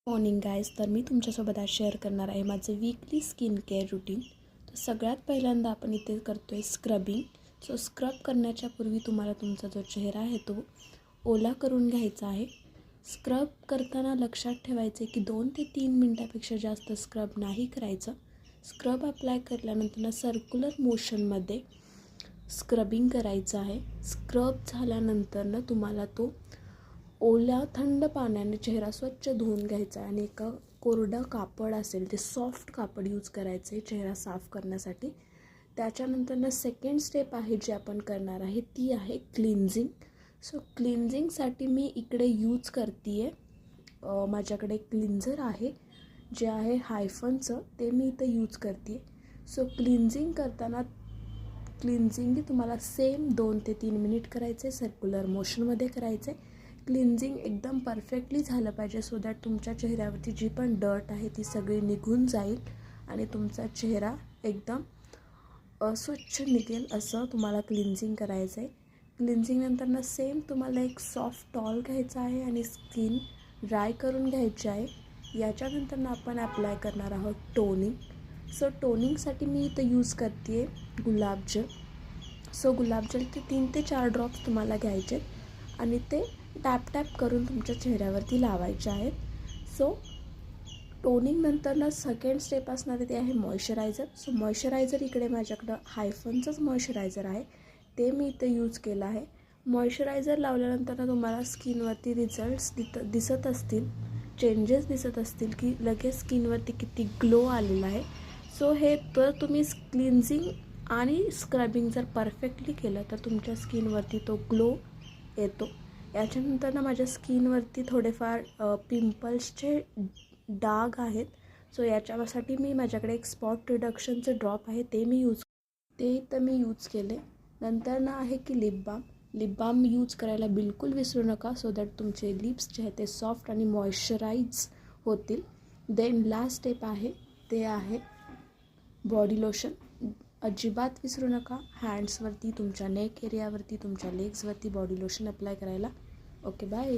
Morning guys. तर मी तुमच्यासोबत आज शेअर करणार आहे माझं वीकली स्किन केअर रुटीन. तर सगळ्यात पहिल्यांदा आपण इथे करतो आहे स्क्रबिंग. सो स्क्रब करण्याच्या पूर्वी तुम्हाला तुमचा जो चेहरा आहे तो ओला करून घ्यायचा आहे. स्क्रब करताना लक्षात ठेवायचे की 2 ते 3 मिनटापेक्षा जास्त स्क्रब नाही करायचं. स्क्रब अप्लाय केल्यानंतर सर्क्युलर मोशनमध्ये स्क्रबिंग करायचं आहे. स्क्रब झाल्यानंतर तुम्हाला तो ओल्या थंड पाण्याने चेहरा स्वच्छ धुवून घ्यायचा आहे आणि एक कोरडं कापड असेल ते सॉफ्ट कापड यूज करायचं आहे चेहरा साफ करण्यासाठी. त्याच्यानंतर सेकंड स्टेप आहे जी आपण करणार आहे ती आहे क्लिन्झिंग. सो क्लिन्झिंगसाठी मी इकडे यूज करते आहे माझ्याकडे क्लिन्झर आहे जे आहे हायफनचं, ते मी इथं यूज करते. सो क्लिन्झिंग करताना तुम्हाला सेम 2 ते 3 मिनिट करायचे, सर्क्युलर मोशनमध्ये करायचे. क्लिन्झिंग एकदम परफेक्टली झालं पाहिजे सो दॅट तुमच्या चेहऱ्यावरती जी पण डर्ट आहे ती सगळी निघून जाईल आणि तुमचा चेहरा एकदम स्वच्छ निघेल असं तुम्हाला क्लिन्झिंग करायचं आहे. क्लिन्झिंगनंतर सेम तुम्हाला एक सॉफ्ट टॉल घ्यायचा आहे आणि स्किन ड्राय करून घ्यायची आहे. याच्यानंतर आपण अप्लाय करणार आहोत टोनिंग. सो टोनिंगसाठी मी इथं यूज करते आहे गुलाबजल. सो गुलाबजलचे 3 ते 4 ड्रॉप्स तुम्हाला घ्यायचे आणि ते टॅप करून तुमच्या चेहऱ्यावरती लावायचे आहेत. सो टोनिंगनंतर सेकंड स्टेप असणार ते आहे मॉइश्चरायझर. सो मॉइश्चरायझर इकडे माझ्याकडं हायफनचंच मॉइश्चरायझर आहे, ते मी इथे यूज केलं आहे. मॉइश्चरायझर लावल्यानंतर तुम्हाला स्किनवरती रिझल्ट्स दिसत असतील, चेंजेस दिसत असतील की लगेच स्किनवरती किती ग्लो आलेला आहे. सो हे तर तुम्ही क्लिन्झिंग आणि स्क्रबिंग जर परफेक्टली केलं तर तुमच्या स्किनवरती तो ग्लो येतो. याच्यानंतर माझ्या स्किनवरती थोडेफार पिंपल्सचे डाग आहेत. सो याच्यासाठी माझ्याकडे एक स्पॉट रिडक्शनचे ड्रॉप आहे, ते मी यूज केले. नंतर आहे की लिप बाम यूज करायला बिलकुल विसरू नका सो दॅट तुमचे लिप्स जे आहेत ते सॉफ्ट आणि मॉइश्चराईज होतील. देन लास्ट स्टेप आहे ते आहे बॉडी लोशन. अजिबात विसरू नका हँड्सवरती, तुमच्या नेक एरियावरती, तुमच्या लेग्सवरती बॉडी लोशन अप्लाय करायला. Okay, bye.